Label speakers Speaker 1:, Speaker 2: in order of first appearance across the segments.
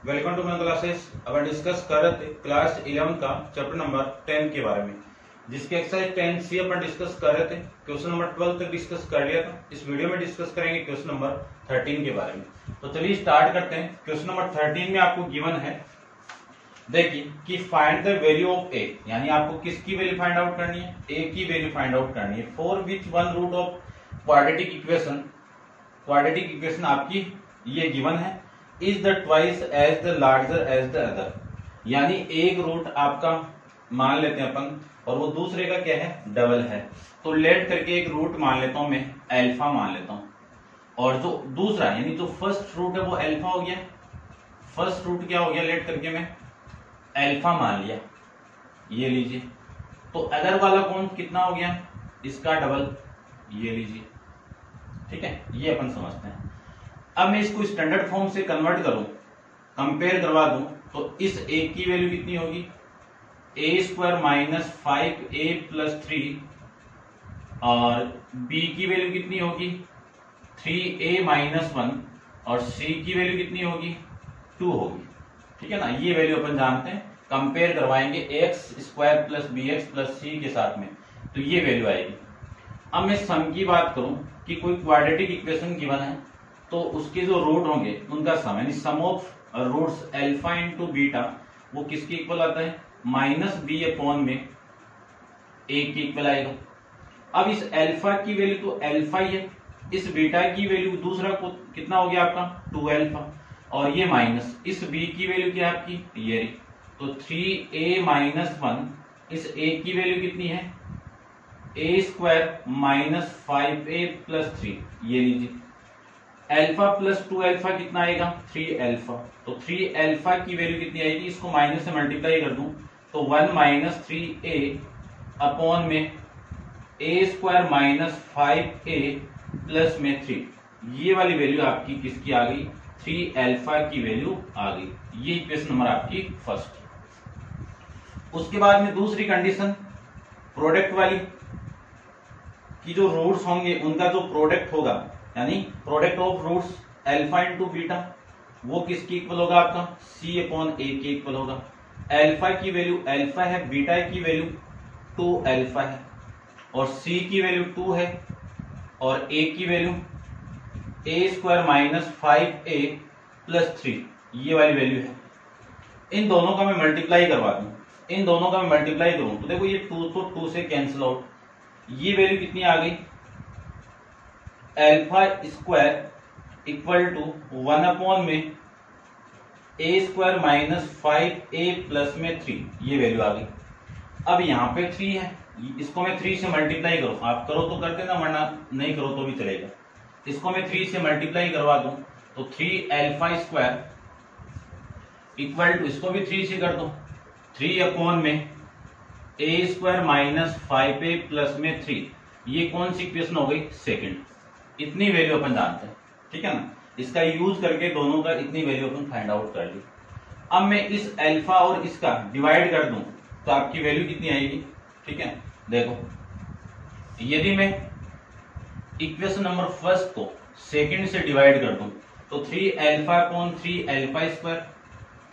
Speaker 1: Welcome to my classes. अब discuss कर रहे थे क्लास 11 का चैप्टर नंबर 10 के बारे में, जिसके एक्सरसाइज 10C अपन डिस्कस कर रहे थे। क्वेश्चन नंबर 12 तक डिस्कस कर लिया था। इस वीडियो में डिस्कस करेंगे क्वेश्चन नंबर 13 के बारे में। तो चलिए स्टार्ट करते हैं। क्वेश्चन नंबर 13 में आपको गिवन है, देखिए कि फाइंड द वैल्यू ऑफ ए, यानी आपको किसकी वैल्यू फाइंड आउट करनी है? ए की वैल्यू फाइंड आउट करनी है। For which one root of quadratic equation, quadratic equation आपकी ये गिवन है, is the twice as the larger as the other, यानी एक रूट आपका मान लेते हैं अपन और वो दूसरे का क्या है? डबल है। तो लेट करके एक रूट मान लेता हूं मैं, अल्फा मान लेता हूं, और जो दूसरा यानी जो फर्स्ट रूट है वो अल्फा हो गया। फर्स्ट रूट क्या हो गया? लेट करके मैं अल्फा मान लिया, ये लीजिए। तो अदर वाला कौन कितना हो गया? इसका डबल, ये लीजिए। ठीक है, ये अपन समझते हैं। अब मैं इसको स्टैंडर्ड फॉर्म से कन्वर्ट करूं, कंपेयर करवा दूं, तो इस ए की वैल्यू कितनी होगी? ए स्क्वायर माइनस 5a प्लस 3, और बी की वैल्यू कितनी होगी? 3a माइनस 1, और सी की वैल्यू कितनी होगी? 2 होगी। ठीक है ना, ये वैल्यू अपन जानते हैं। कंपेयर करवाएंगे x square plus b x plus c के साथ में, तो ये वैल्यू आएगी। अब मैं सम की बात करूं कि कोई क्वाड्रेटिक इक्वेशन गिवन है तो उसके जो रूट होंगे उनका सम, यानी sum of roots alpha into beta, वो किसके इक्वल आता है? माइनस बी अपॉन में ए के इक्वल आएगा। अब इस अल्फा की वैल्यू तो अल्फा ही है, इस बीटा की वैल्यू दूसरा को कितना हो गया आपका? 2 अल्फा, और ये माइनस इस बी की वैल्यू क्या है आपकी? ये रही। तो 3a माइनस 1, इस a की वैल्यू कितनी है? a square minus 5a plus 3, ये लीजिए। अल्फा प्लस 2 अल्फा कितना आएगा? 3 अल्फा। तो 3 अल्फा की वैल्यू कितनी आएगी? इसको माइनस से मल्टीप्लाई कर दूं तो 1 माइनस 3a अपॉन में a square minus 5a plus में 3, ये वाली वैल्यू आपकी किसकी आ गई? 3 अल्फा की वैल्यू आ गई। ये इक्वेशन नंबर आपकी फर्स्ट। उसके बाद में दूसरी कंडीशन प्रोडक्ट वाली, कि जो रूट्स होंगे उनका जो प्रोडक्ट होगा, यानी product of roots alpha into beta, वो किसकी इक्वल होगा? आपका सी अपॉन ए के इक्वल होगा। अल्फा की वैल्यू अल्फा है, बीटा की वैल्यू 2 अल्फा है, और सी की वैल्यू 2 है, और ए की वैल्यू ए स्क्वायर माइनस 5a प्लस 3, ये वाली वैल्यू है। इन दोनों का मैं मल्टीप्लाई करवा दूं, इन दोनों का मैं मल्टीप्लाई करूं तो देखो ये 2 तो 2 से कैंसिल आउट, ये वैल्यू कितनी आ गई? Alpha square equal to 1 upon में a square minus 5a plus में 3, ये वैल्यू आ गई। अब यहाँ पे 3 है, इसको मैं 3 से मल्टीप्लाई करूं, आप करो तो कर देना, वरना नहीं करो तो भी चलेगा। इसको मैं 3 से मल्टीप्लाई करवा दूं तो 3 अल्फा स्क्वायर इक्वल टू, इसको भी 3 से कर दो, 3 अपॉन में a square minus 5a plus में 3, ये कौन सी इक्वेशन हो गई? सेकंड। इतनी वैल्यू अपन जानते हैं, ठीक है ना। इसका यूज करके दोनों का इतनी वैल्यू अपन फाइंड आउट कर ली। अब मैं इस अल्फा और इसका डिवाइड कर दूं तो आपकी वैल्यू कितनी आएगी? ठीक है, देखो, यदि मैं इक्वेशन नंबर फर्स्ट को सेकंड से डिवाइड कर दूं तो 3 alpha upon 3 alpha square,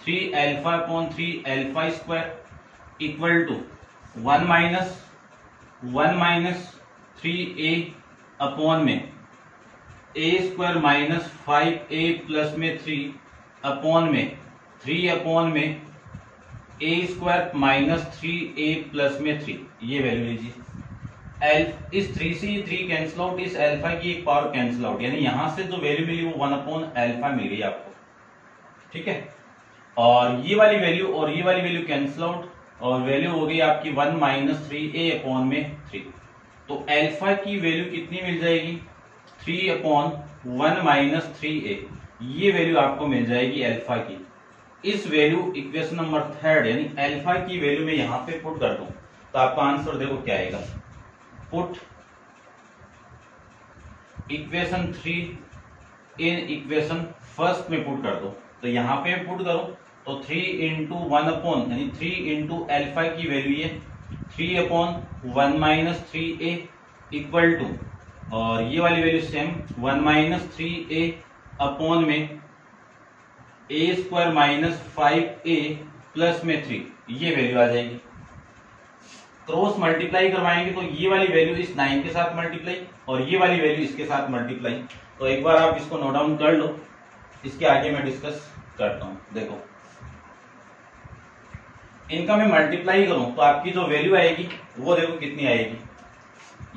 Speaker 1: 3 alpha upon 3 alpha square equal to 1 minus 3a upon में a square minus 5a plus में 3 अपॉन में 3 अपॉन में a square minus 3a plus में 3, ये वैल्यू लीजिए। इस 3 से 3 कैंसिल आउट, इस अल्फा की एक पावर कैंसिल आउट, यानी यहां से जो वैल्यू मिली वो 1 अपॉन अल्फा मिल गई आपको। ठीक है, और ये वाली वैल्यू और ये वाली वैल्यू कैंसिल आउट, और वैल्यू हो गई आपकी 1 माइनस 3a अपॉन में 3। तो अल्फा की वैल्यू कितनी मिल जाएगी? 3 अपॉन 1 माइनस 3a, ये वैल्यू आपको मिल जाएगी अल्फा की। इस वैल्यू इक्वेशन नंबर थर्ड, यानी अल्फा की वैल्यू में यहां पे पुट कर दूं तो आपका आंसर देखो क्या आएगा। Put equation 3 in equation first में पुट कर दो, तो यहां पे पुट करो तो 3 इंटू 1 अपॉन, यानी 3 इंटू अल्फा की वैल्यू है 3 upon 1 minus 3a equal to, और ये वाली value same 1 minus 3a upon में a square minus 5a plus में 3, ये वैल्यू आ जाएगी। क्रॉस मल्टीप्लाई करवाएंगे तो ये वाली वैल्यू इस 9 के साथ मल्टीप्लाई और ये वाली वैल्यू इसके साथ मल्टीप्लाई। तो एक बार आप इसको नोट डाउन कर लो, इसके आगे मैं डिस्कस करता हूं। देखो इनका मैं मल्टीप्लाई करूं तो आपकी जो वैल्यू आएगी वो देखो कितनी आएगी।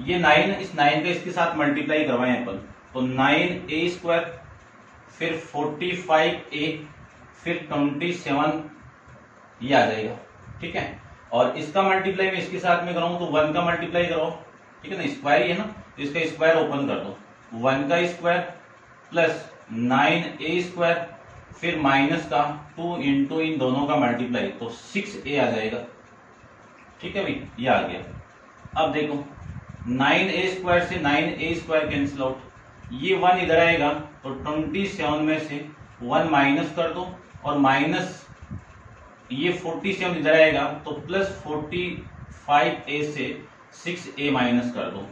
Speaker 1: ये 9, इस 9 का इसके साथ मल्टीप्लाई करवाएं अपन, तो 9a स्क्वायर फिर 45a फिर 27 ये आ जाएगा। ठीक है, और इसका मल्टीप्लाई मैं इसके साथ में कराऊं तो 1 का मल्टीप्लाई कराओ। ठीक है ना, स्क्वायर ही है ना, तो इसका स्क्वायर ओपन कर दो, 1 का स्क्वायर प्लस 9a स्क्वायर फिर माइनस का 2 इंटू इन दोनों का मल्टीप्लाई, तो 6a आ जाएगा। ठीक है भाई, ये आ गया। अब देखो 9a स्क्वायर से 9a स्क्वायर कैंसिल आउट, ये 1 इधर आएगा तो 27 में से 1 माइनस कर दो और माइनस ये 47 इधर आएगा तो प्लस 45a से 6a माइनस कर दो,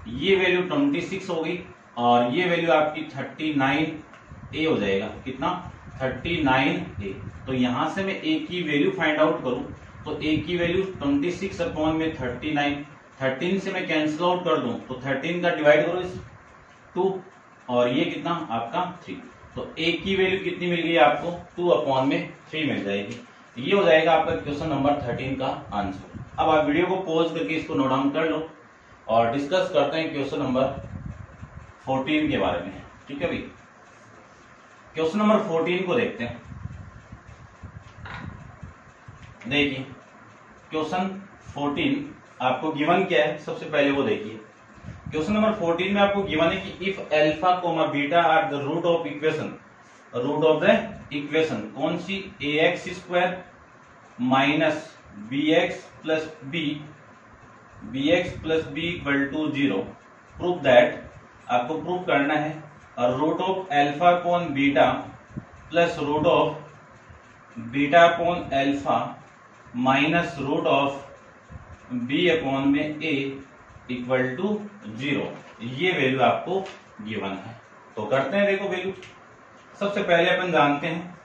Speaker 1: ये वैल्यू 26 हो गई और ये वैल्यू आपकी 39a हो जाएगा। कितना? 39a। तो यहां से मैं a की वैल्यू फाइंड आउट करूं तो a की वैल्यू 26 अपॉन में 39, 13 से मैं कैंसिल आउट कर दूं तो 13 का डिवाइड करो इस 2 और ये कितना आपका 3, तो a की वैल्यू कितनी मिल गई आपको? 2 अपॉन में 3 मिल जाएगी। ये हो जाएगा आपका क्वेश्चन नंबर 13 का आंसर। अब आप वीडियो को पॉज करके इसको नोट डाउन कर लो और डिस्कस करते हैं क्वेश्चन नंबर 14 के बारे में। ठीक है भाई, क्वेश्चन नंबर 14 को देखते हैं। देखिए क्वेश्चन 14 आपको गिवन क्या है, सबसे पहले वो देखिए। क्वेश्चन नंबर 14 में आपको गिवन है कि if alpha comma beta are the root of equation, root of the equation कौन सी? ax square minus bx plus b equal to 0। Prove that, आपको प्रूव करना है root of alpha upon beta plus root of beta upon alpha minus root of b upon में a equal to 0। ये value आपको given है, तो करते हैं। देखो वैल्यू सबसे पहले अपन जानते हैं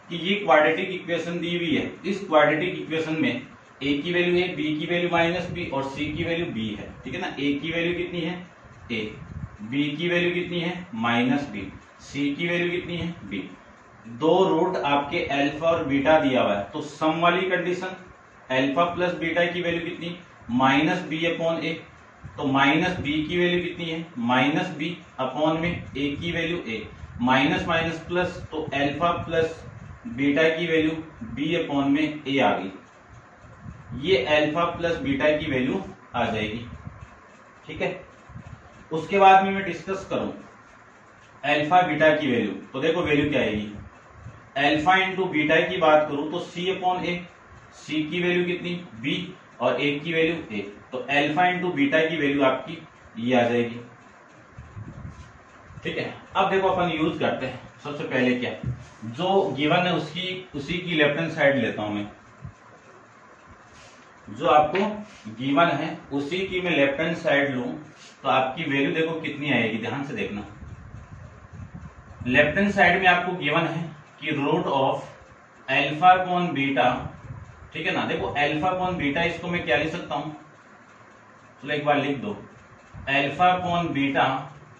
Speaker 1: कि ये क्वाड्रेटिक इक्वेशन दी हुई है। इस क्वाड्रेटिक इक्वेशन में a की वैल्यू a, b की वैल्यू माइनस b और c की वैल्यू b है। ठीक है ना, a की वैल्यू कितनी है? a, b की वैल्यू कितनी है? माइनस b, c की वैल्यू कितनी है? b। दो रूट आपके अल्फा और बीटा दिया हुआ है, तो सम वाली कंडीशन अल्फा प्लस बीटा की वैल्यू कितनी? माइनस b अपॉन a, तो माइनस b की वैल्यू कितनी है? माइनस b अपॉन में a की value a, minus minus plus, तो अल्फा प्लस बीटा की वैल्यू b अपॉन में a आ गई। ये अल्फा प्लस बीटा की वैल्यू आ जाएगी। ठीक है, उसके बाद में मैं डिस्कस करूं अल्फा बीटा की वैल्यू, तो देखो वैल्यू क्या आएगी। अल्फा इंटू बीटा की बात करूं तो c अपॉन a, c की वैल्यू कितनी? b और a की वैल्यू a, तो अल्फा इंटू बीटा की वैल्यू आपकी ये आ जाएगी। ठीक है, अब देखो अपन यूज करते हैं। सबसे पहले क्या जो गिवन है उसी की लेफ्ट हैंड साइड लेता हूं मैं। जो आपको गिवन है उसी की मैं लेफ्ट हैंड साइड लूं तो आपकी वैल्यू देखो कितनी आएगी, ध्यान से देखना। लेफ्ट हैंड साइड में आपको गिवन है कि root of alpha upon beta. ठीक है ना, देखो अल्फा अपॉन बीटा, इसको मैं क्या लिख सकता हूं? चलो एक बार लिख दो, alpha upon beta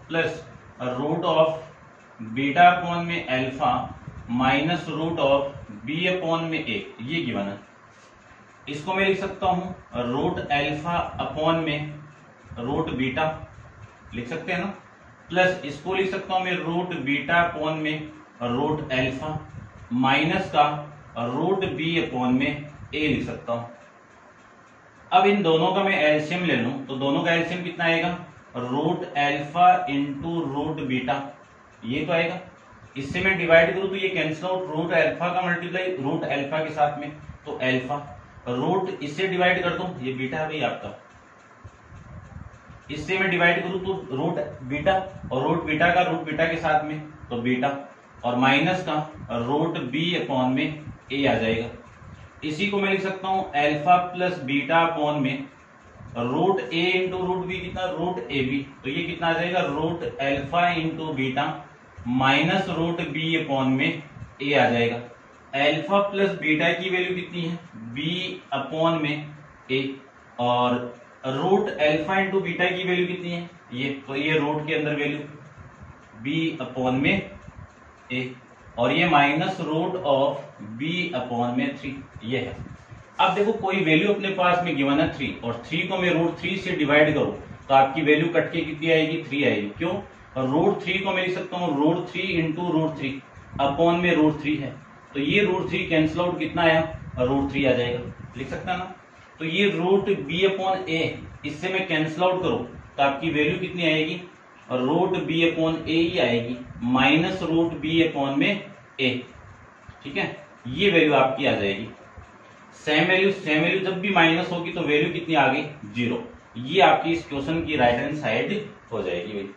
Speaker 1: plus root of beta upon में alpha minus root of b upon में ए, ये गिवन है। इसको मैं लिख सकता हूं रूट अल्फा अपॉन में रूट बीटा, लिख सकते हैं ना, प्लस इसको लिख सकता हूं मैं रूट बीटा अपॉन में रूट अल्फा माइनस का रूट बी अपॉन में ए लिख सकता हूं। अब इन दोनों का मैं एलसीएम ले लूं तो दोनों का एलसीएम कितना आएगा? Root alpha into root beta, ये तो आएगा। इससे मैं डिवाइड करूं तो ये कैंसिल आउट, रूट अल्फा का मल्टीप्लाई रूट अल्फा के साथ में, तो अल्फा रूट इससे डिवाइड कर दूं, ये बीटा है भाई आपका। इससे मैं डिवाइड करूं तो रूट बीटा और रूट बीटा का रूट बीटा के साथ में, तो बीटा और माइनस का रूट बी अपॉन में ए आ जाएगा। इसी को मैं लिख सकता हूं अल्फा प्लस बीटा अपॉन में root a into root b, कितना? रूट ए बी, तो ये कितना आ जाएगा? Root alpha into beta minus root b upon में ए आ जाएगा। अल्फा प्लस बीटा की वैल्यू कितनी है, बी अपॉन में ए, और रूट अल्फा इंटू बीटा की वैल्यू कितनी है, ये, तो ये रूट के अंदर वैल्यू बी अपॉन में ए, और ये minus root of b upon में 3, ये है। अब देखो कोई वैल्यू अपने पास में गिवन है 3, और 3 को मैं रूट 3 से डिवाइड करूं तो आपकी वैल्यू कट के कितनी आएगी, 3 आएगी। क्यों, और रूट 3 को मैं लिख सकता हूँ रूट 3 इंटू रूट 3 अपॉन में रूट 3 है, तो ये रूट 3 कैंसिल आउट कितना आया, रूट 3 आ जाएगा, लिख सकता है ना। तो ये रूट बी अपॉन ए, इससे मैं कैंसिल आउट करूं तो आपकी वैल्यू कितनी आएगी, रूट बी अपॉन ए ही आएगी, माइनस रूट बी अपॉन में ए, ठीक है, ये वैल्यू आपकी आ जाएगी। सेम वैल्यू जब भी माइनस होगी तो वैल्यू कितनी आ गई, 0। ये आपकी इस क्वेश्चन की राइट हैंड साइड हो जाएगी भाई,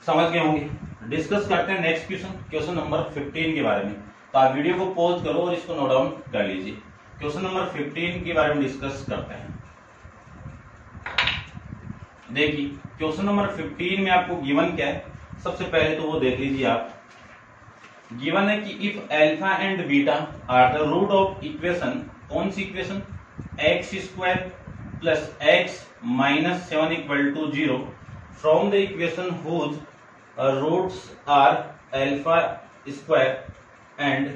Speaker 1: समझ गए होंगे। डिस्कस करते हैं नेक्स्ट क्वेश्चन नंबर 15 के बारे में। तो आप वीडियो को पॉज करो और इसको नोट डाउन कर लीजिए। क्वेश्चन नंबर 15 के बारे में डिस्कस करते हैं। देखिए क्वेश्चन नंबर 15 में आपको गिवन क्या है, सबसे पहले तो वो देख लीजिए आप। गिवन है कि if alpha and beta are the root of equation, कौन सी equation, x square plus x minus 7 equal to 0 from the equation whose roots are alpha square and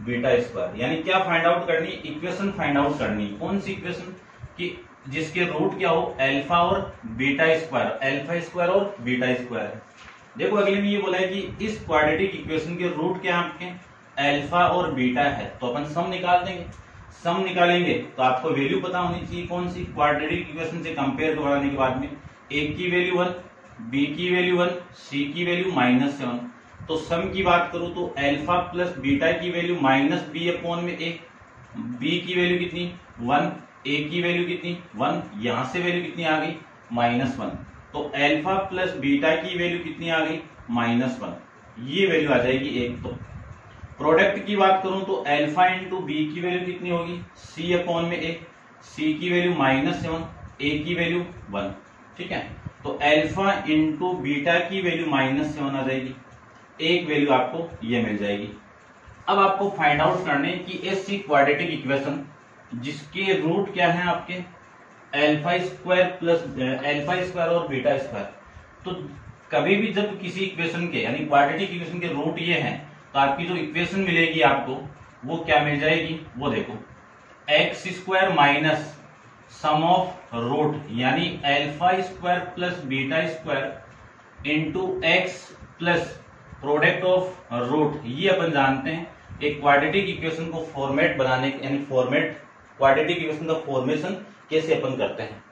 Speaker 1: beta square. यानी क्या फाइंड आउट करनी, equation find out करनी। कौन सी equation कि जिसके रूट क्या हो, अल्फा और बीटा स्क्वायर, अल्फा स्क्वायर और बीटा स्क्वायर। देखो अगले में ये बोला है कि इस क्वाड्रेटिक इक्वेशन के रूट क्या आपके, अल्फा और बीटा है, तो अपन सम निकाल देंगे। सम निकालेंगे तो आपको वैल्यू पता होनी चाहिए कौन सी, क्वाड्रेटिक इक्वेशन से कंपेयर कराने के बाद में ए की वैल्यू 1, बी की वैल्यू 1, सी की वैल्यू -7। तो सम की बात करूं तो अल्फा प्लस बीटा की वैल्यू माइनस बी अपॉन में ए, बी की वैल्यू कितनी 1, ए की वैल्यू कितनी 1, यहां से वैल्यू कितनी आ गई -1, तो अल्फा प्लस बीटा की वैल्यू कितनी आ गई -1, ये वैल्यू आ जाएगी 1। तो प्रोडक्ट की बात करूं तो अल्फा इंटू बी की वैल्यू कितनी होगी, सी अपॉन में ए, सी की वैल्यू -7, ए की वैल्यू 1, ठीक है। तो अल्फा इंटू बीटा की वैल्यू -7 आ जाएगी, एक वैल्यू आपको ये मिल जाएगी। अब आपको फाइंड आउट करने कि ऐसी क्वाड्रेटिक इक्वेशन जिसके रूट क्या है आपके अल्फा स्क्वायर और बीटा स्क्वायर। तो कभी भी जब किसी इक्वेशन के यानी क्वाड्रेटिक इक्वेशन के रूट ये हैं तो आपकी जो इक्वेशन मिलेगी आपको वो क्या मिल जाएगी, वो देखो x square minus sum of root यानी alpha square plus beta square into x plus product of root. ये अपन जानते हैं एक क्वाड्रेटिक इक्वेशन को फॉर्मेट बनाने यानी फॉर्मेट क्वाड्रेटिक इक्वेशन का फॉर्मेशन कैसे अपन करते हैं,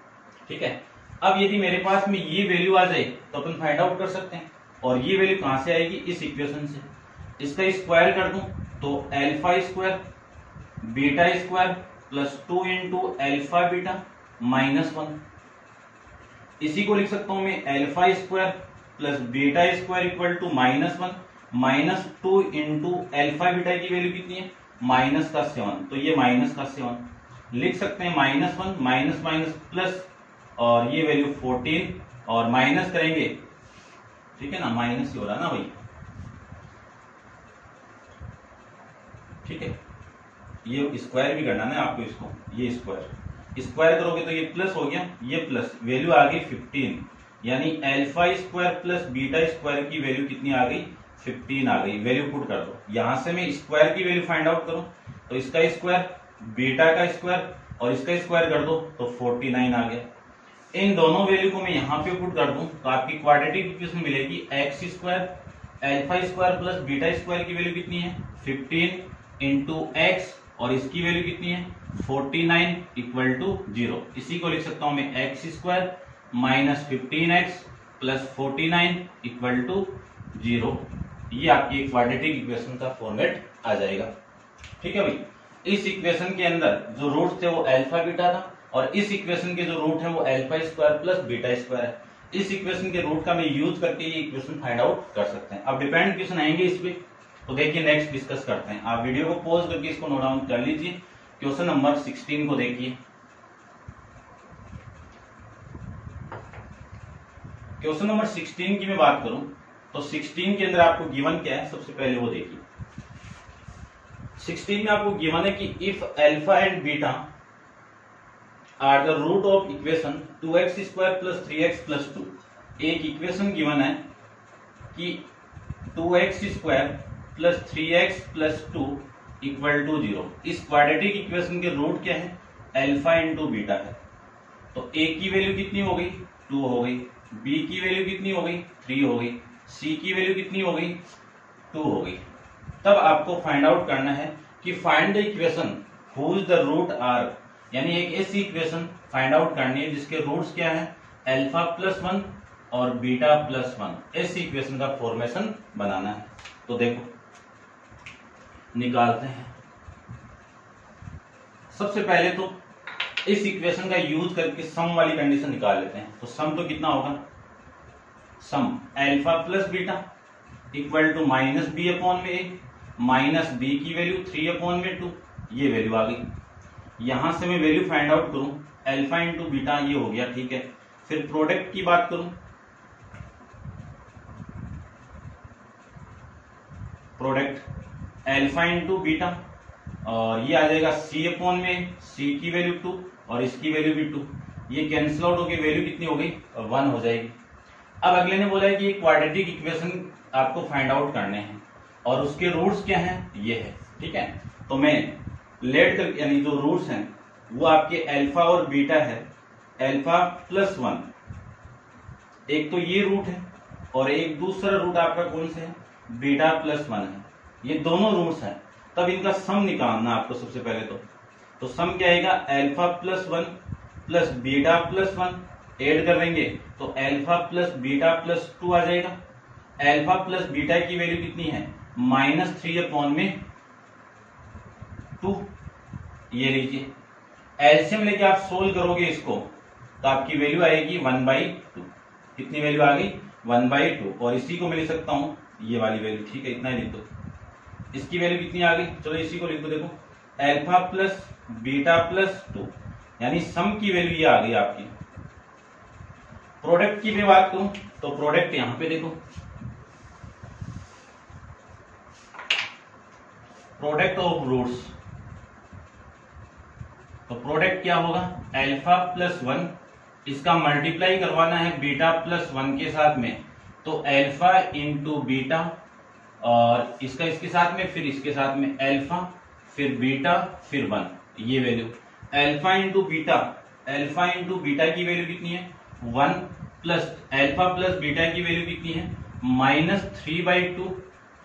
Speaker 1: ठीक है। अब यदि मेरे पास में ये वैल्यू आ जाए तो अपन फाइंड आउट कर सकते हैं, और ये वैल्यू कहां से आएगी, इस इक्वेशन से। इसका स्क्वायर कर दूं तो alpha square beta square plus 2 into alpha beta -1। इसी को लिख सकता हूं मैं alpha square plus beta square equal to -1 -2 into alpha beta की वैल्यू कितनी है -7, तो ये -7 लिख सकते हैं, -1 माइनस माइनस प्लस, और ये वैल्यू 14 और माइनस करेंगे, ठीक है ना, माइनस ही हो रहा है ना भाई, ठीक है। ये स्क्वायर भी करना ना आपको, इसको ये स्क्वायर करोगे तो ये प्लस हो गया, ये प्लस वैल्यू आ गई 15, यानी alpha square plus beta square की वैल्यू कितनी आ गई 15 आ गई। वैल्यू पुट कर दो, यहां से मैं स्क्वायर की वैल्यू फाइंड आउट करूं तो इसका स्क्वायर बीटा का स्क्वायर और इसका स्क्वायर कर दो तो 49 आ गया। इन दोनों वैल्यू को मैं यहां पे पुट कर दूं तो आपकी क्वाड्रेटिक इक्वेशन मिलेगी x square alpha square plus beta square की वैल्यू कितनी है 15 इंटू एक्स, और इसकी वैल्यू कितनी है 49 इक्वल टू 0। इसी को लिख सकता हूं मैं x square minus 15x plus 49 equal to 0। ये आपकी क्वाड्रेटिक इक्वेशन का फॉर्मेट आ जाएगा, ठीक है भाई। इस इक्वेशन के अंदर जो रूट थे वो अल्फा बीटा था, और इस इक्वेशन के जो रूट है वो alpha square plus beta square है। इस इक्वेशन के रूट का मैं यूज करके ये इक्वेशन फाइंड आउट कर सकते हैं। अब डिपेंडेंट क्वेश्चन आएंगे इस पे, तो देखिए नेक्स्ट डिस्कस करते हैं। आप वीडियो को पॉज करके इसको नोट डाउन कर लीजिए। क्वेश्चन नंबर 16 को देखिए। क्वेश्चन नंबर 16 की मैं बात करूं तो 16 के अंदर आपको गिवन क्या है, सबसे पहले वो देखिए। 16 में आपको गिवन है कि if alpha and beta are the root of equation 2x square plus 3x plus 2। एक इक्वेशन गिवन है कि 2x square plus 3x plus 2 equal to 0। इस क्वाड्रेटिक इक्वेशन के रूट क्या है, अल्फा इंटू बीटा है। तो a की वैल्यू कितनी हो गई, 2 हो गई, b की वैल्यू कितनी हो गई, 3 हो गई, c की वैल्यू कितनी हो गई, 2 हो गई। तब आपको फाइंड आउट करना है कि find the equation whose the root are, यानी एक ऐसी इक्वेशन फाइंड आउट करनी है जिसके रूट्स क्या है, अल्फा प्लस 1 और बीटा प्लस 1। ऐसी इक्वेशन का फॉर्मेशन बनाना है। तो देखो निकालते हैं। सबसे पहले तो इस इक्वेशन का यूज करके सम वाली कंडीशन निकाल लेते हैं। तो सम तो कितना होगा, sum alpha plus beta equal to minus b upon में ए, माइनस बी की वैल्यू 3 अपॉन में 2, ये वैल्यू आ गई। यहां से मैं वैल्यू फाइंड आउट करूं, अल्फा इंटू बीटा ये हो गया, ठीक है। फिर प्रोडक्ट की बात करूं, प्रोडक्ट अल्फा इंटू बीटा और ये आ जाएगा सी अपॉन में, सी की वैल्यू 2 और इसकी वैल्यू भी 2, ये कैंसिल आउट होगी, वैल्यू कितनी हो गई, 1 हो जाएगी। अब अगले ने बोला है कि क्वाड्रेटिक इक्वेशन आपको फाइंड आउट करने हैं और उसके रूट्स क्या हैं, ये है, ठीक है। तो मैं लेट कर, यानी जो रूट्स हैं वो आपके अल्फा और बीटा है, अल्फा प्लस 1, एक तो ये रूट है और एक दूसरा रूट आपका कौन सा है, बीटा प्लस 1 है। ये दोनों रूट्स हैं, तब इनका सम निकालना आपको सबसे पहले। तो सम क्या आएगा, alpha plus 1 plus beta plus 1 add कर देंगे तो अल्फा प्लस बीटा प्लस 2 आ जाएगा। अल्फा प्लस बीटा की वैल्यू कितनी है, -3 अपॉन में 2, ये लीजिए। एलसीएम लेके आप सोल्व करोगे इसको तो आपकी वैल्यू आएगी 1/2। कितनी वैल्यू आ गई, 1/2। और इसी को मैं लिख सकता हूं ये वाली वैल्यू, ठीक है, इतना ही लिख दो। इसकी वैल्यू कितनी आ गई, चलो इसी को लिख दो। देखो अल्फा प्लस बीटा प्लस 2, यानी सम की वैल्यू ये आ गई आपकी। प्रोडक्ट की मैं बात करूं तो प्रोडक्ट यहां पे देखो, प्रोडक्ट ऑफ रूट्स। तो प्रोडक्ट क्या होगा, अल्फा प्लस 1, इसका मल्टीप्लाई करवाना है बीटा प्लस 1 के साथ में, तो अल्फा इंटू बीटा और इसका इसके साथ में, फिर इसके साथ में अल्फा, फिर बीटा, फिर 1, ये value. Alpha into beta, alpha into beta की वैल्यू कितनी है, 1 प्लस अल्फा प्लस बीटा की वैल्यू कितनी है, -3/2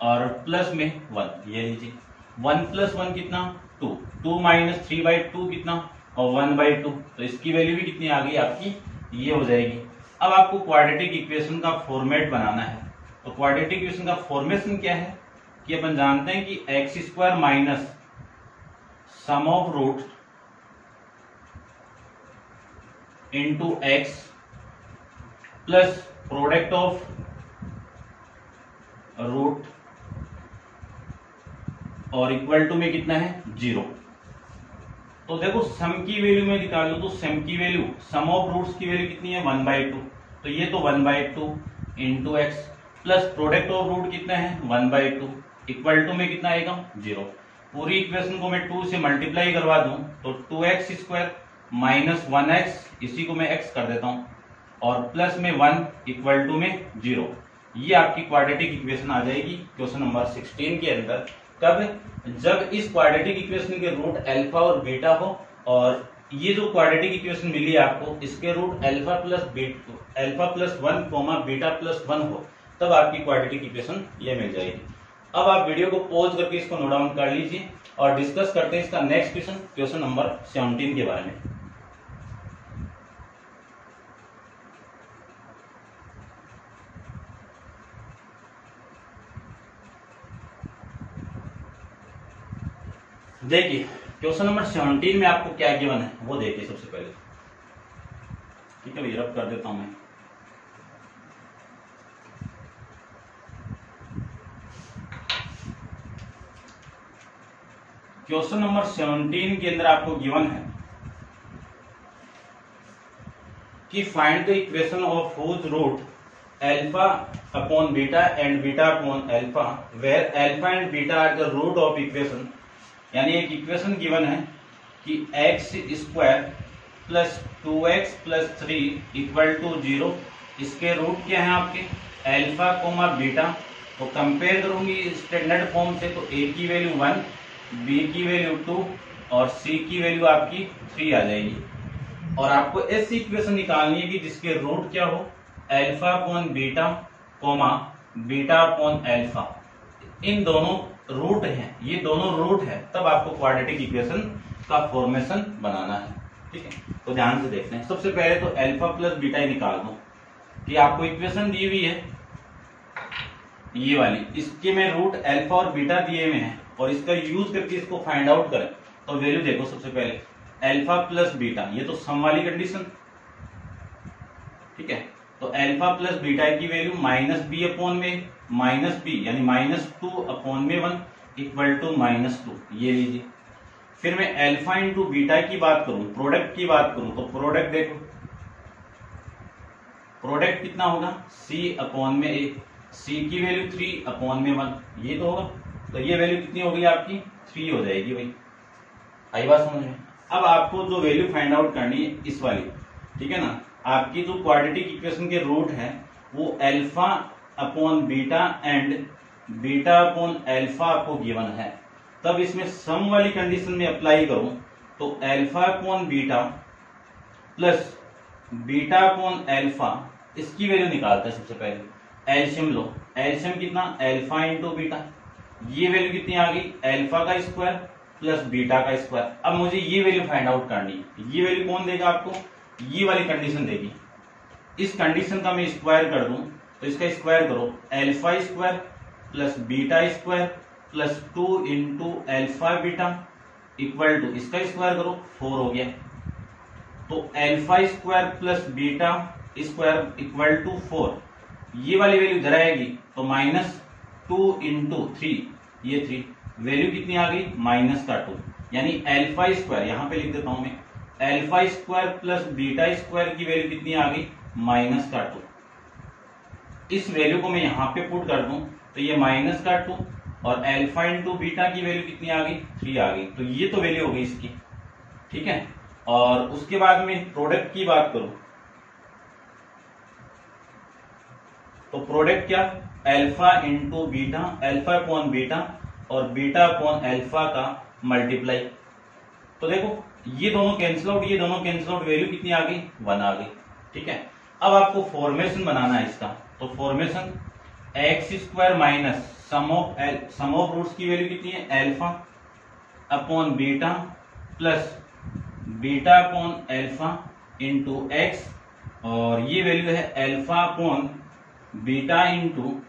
Speaker 1: और प्लस में 1, ये लीजिए। 1 प्लस 1 कितना, 2, 2 माइनस 3/2 कितना, और 1/2। तो इसकी वैल्यू भी कितनी आ गई आपकी, ये हो जाएगी। अब आपको क्वाड्रेटिक इक्वेशन का फॉर्मेट बनाना है। तो क्वाड्रेटिक इक्वेशन का फॉर्मेशन क्या है कि अपन जानते हैं कि x² minus sum of root into x plus product of root और इक्वल टू में कितना है, 0। तो देखो सम की वैल्यू में निकाल लो, तो सम की वैल्यू, सम ऑफ रूट्स की वैल्यू कितनी है, 1/2। तो ये तो 1/2 into x plus product of root कितना है, 1/2 इक्वल टू में कितना आएगा, 0। पूरी इक्वेशन को मैं 2 से मल्टीप्लाई करवा दूं तो 2x² माइनस 1x, इसी को मैं x कर देता हूं, और प्लस में 1 इक्वल टू में 0। ये आपकी क्वाड्रेटिक इक्वेशन आ जाएगी क्वेश्चन नंबर 16 के अंदर। कब, जब इस क्वाड्रेटिक इक्वेशन के रूट अल्फा और बीटा हो और ये जो क्वाड्रेटिक इक्वेशन मिली है आपको, इसके root alpha plus 1 beta plus 1 हो, तब आपकी क्वाड्रेटिक इक्वेशन ये मिल जाएगी। अब आप वीडियो को पॉज करके इसको नोट डाउन कर लीजिए और डिस्कस करते हैं इसका नेक्स्ट क्वेश्चन, क्वेश्चन नंबर 17 के बारे में। देखिए क्वेश्चन नंबर 17 में आपको क्या गिवन है वो देखिए सबसे पहले, ठीक है भैया, रब कर देता हूं मैं। क्वेश्चन नंबर 17 के अंदर आपको गिवन है कि find the equation of whose root alpha upon beta and beta upon alpha, where alpha and beta are the root of equation. यानी एक इक्वेशन गिवन है कि x square plus 2x plus 3 equal to 0। इसके root क्या है आपके alpha comma beta. तो compare करूंगी स्टैंडर्ड फॉर्म से, तो a की वैल्यू 1, b की वैल्यू 2 और c की वैल्यू आपकी 3 आ जाएगी। और आपको ऐसी इक्वेशन निकालनी है कि जिसके रूट क्या हो alpha upon beta comma beta upon alpha. इन दोनों रूट हैं, ये दोनों रूट है, तब आपको क्वाड्रेटिक इक्वेशन का फॉर्मेशन बनाना है। ठीक है, तो ध्यान से देखते हैं। सबसे पहले तो अल्फा प्लस बीटा ही निकाल दो कि आपको इक्वेशन दी हुई है ये वाली, इसके में रूट अल्फा और बीटा दिए हुए हैं और इसका यूज करके इसको फाइंड आउट करें। तो वैल्यू देखो, सबसे पहले अल्फा प्लस बीटा, ये तो सम वाली कंडीशन। ठीक है, तो अल्फा प्लस बीटा की वैल्यू माइनस बी अपॉन में माइनस बी यानी -2 अपॉन में 1 इक्वल टू -2, ये लीजिए। फिर मैं अल्फा इंटू बीटा की बात करूं, प्रोडक्ट की बात करूं, तो प्रोडक्ट देखो, प्रोडक्ट कितना होगा c अपॉन में a, c की वैल्यू 3 अपॉन में 1, ये तो होगा। तो ये वैल्यू कितनी हो गई आपकी 3 हो जाएगी भाई। आई बात समझ में। अब आपको जो वैल्यू फाइंड आउट करनी है इस वाली, ठीक है ना, आपकी जो क्वाड्रेटिक इक्वेशन के रूट है वो alpha upon beta and beta upon alpha आपको गिवन है। तब इसमें सम वाली कंडीशन में अप्लाई करूं तो alpha upon beta plus beta upon alpha, इसकी वैल्यू निकालते हैं। सबसे पहले एलसीएम लो, एलसीएम कितना अल्फा इंटू बीटा, ये वैल्यू कितनी आ गई अल्फा का स्क्वायर प्लस बीटा का स्क्वायर। अब मुझे ये वैल्यू फाइंड आउट करनी है। ये वैल्यू कौन देगा आपको, ये वाली कंडीशन देगी। इस कंडीशन का मैं स्क्वायर कर दूं तो इसका स्क्वायर करो alpha square plus beta square plus 2 into alpha beta equal to, इसका स्क्वायर करो 4 हो गया। तो alpha square plus beta square equal to 4, ये वाली वैल्यू इधर आएगी तो -2 इंटू 3, ये 3, वैल्यू कितनी आ गई -2, यानी अल्फा स्क्वायर, यहां पे लिख देता हूं मैं, alpha square plus beta square की वैल्यू कितनी आ गई -2। इस वैल्यू को मैं यहां पे पुट कर दूं तो ये -2 और अल्फा इंटू बीटा की वैल्यू कितनी आ गई 3 आ गई। तो ये तो वैल्यू हो गई इसकी। ठीक है, और उसके बाद में प्रोडक्ट की बात करूं तो प्रोडक्ट क्या alpha into beta, alpha upon beta और बीटा अपॉन अल्फा का मल्टीप्लाई। तो देखो ये दोनों कैंसिल आउट, ये दोनों कैंसिल आउट, वैल्यू कितनी आ गई 1 आ गई। ठीक है, अब आपको फॉर्मेशन बनाना है इसका। तो formation x square minus sum of roots की वैल्यू कितनी है alpha upon beta plus beta upon alpha into x, और ये वैल्यू है alpha upon beta into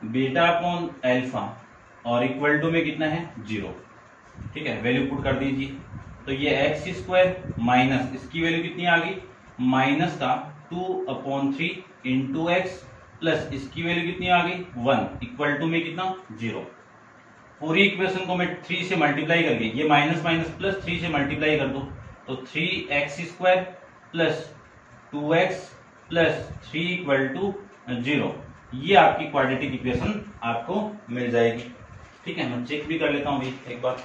Speaker 1: beta upon alpha और इक्वल टू में कितना है 0। ठीक है, वैल्यू पुट कर दीजिए। तो ये एक्स स्क्वायर माइनस इसकी वैल्यू कितनी आ गई -2/3 इंटू एक्स प्लस इसकी वैल्यू कितनी आ गई 1 इक्वल टू में कितना 0। पूरी इक्वेशन को मैं 3 से मल्टीप्लाई करके, ये माइनस माइनस प्लस 3 से मल्टीप्लाई कर दो तो 3x square plus 2x plus 3 equal to 0। ये आपकी क्वाड्रेटिक इक्वेशन आपको मिल जाएगी। ठीक है, मैं चेक भी कर लेता हूं भाई एक बार।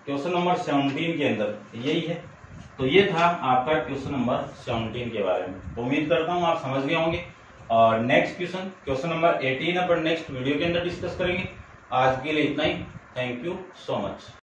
Speaker 1: क्वेश्चन नंबर 17 के अंदर यही है। तो ये था आपका क्वेश्चन नंबर 17 के बारे में। तो उम्मीद करता हूं आप समझ गए होंगे। और नेक्स्ट क्वेश्चन नंबर 18 अपन नेक्स्ट वीडियो के अंदर डिस्कस करेंगे। आज के लिए इतना ही। Thank you so much.